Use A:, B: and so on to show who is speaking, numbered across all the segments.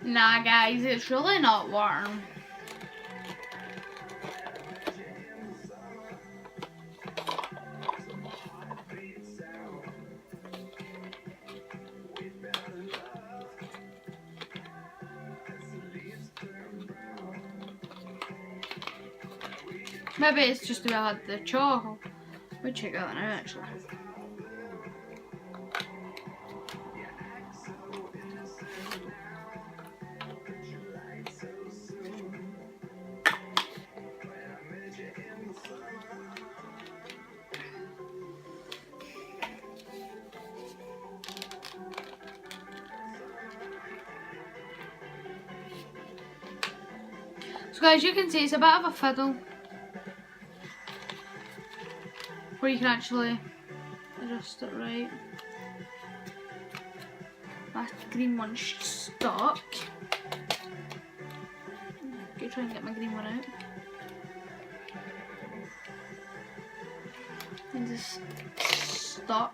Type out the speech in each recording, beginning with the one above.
A: Nah guys, it's really not warm. Maybe it's just about the chalk. We'll check that one out actually. So guys, you can see it's a bit of a fiddle where you can actually adjust it right. My green one's stuck. Okay, try and get my green one out. And just stuck.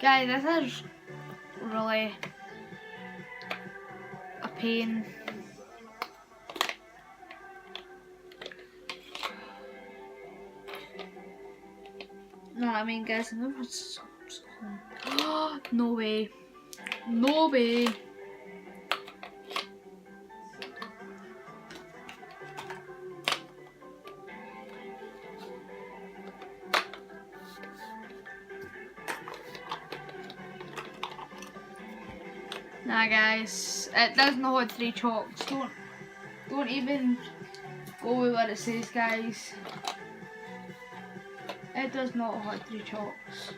A: Guys, this is really a pain. No, I mean, guys, I've never had so no way. No way. Nah guys, it doesn't hold 3 chalks. Don't even go with what it says, guys. It does not hold 3 chalks.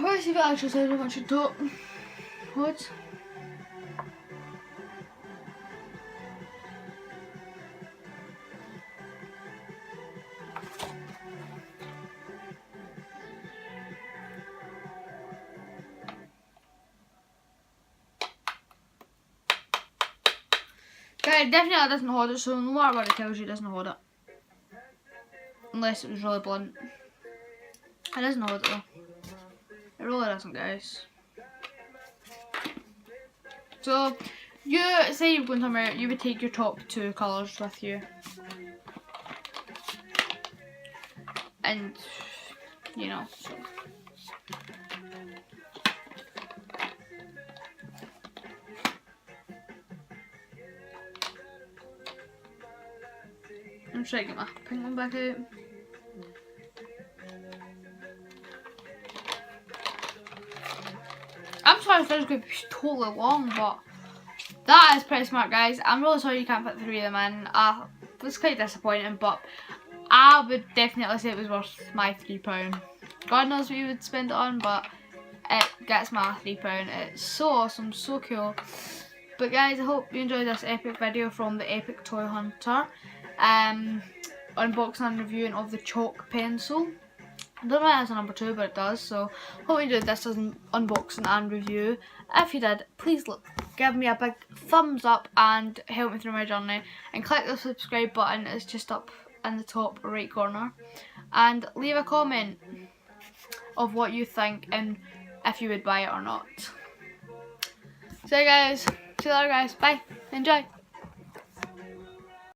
A: Let's see if it actually says how much it took. What? Okay, it definitely doesn't hold it, so no matter what it tells you, it doesn't hold it. Unless it was really blunt. It doesn't hold it though. It really doesn't, guys. So, you say you're going somewhere, you would take your top 2 colours with you. And, you know, so. I'm trying to get my pink one back out. I'm sorry if this is going to be totally long, but that is pretty smart, guys. I'm really sorry you can't fit 3 of them in. It's quite disappointing, but I would definitely say it was worth my £3. God knows what you would spend it on, but it gets my £3. It's so awesome, so cool. But guys, I hope you enjoyed this epic video from the Epic Toy Hunter. Unboxing and reviewing of the chalk pencil. I don't know if it has a number 2, but it does. So hope you enjoyed this as an unboxing and review. If you did, please give me a big thumbs up and help me through my journey. And click the subscribe button, it's just up in the top right corner. And leave a comment of what you think and if you would buy it or not. So guys, see you later guys, bye, enjoy.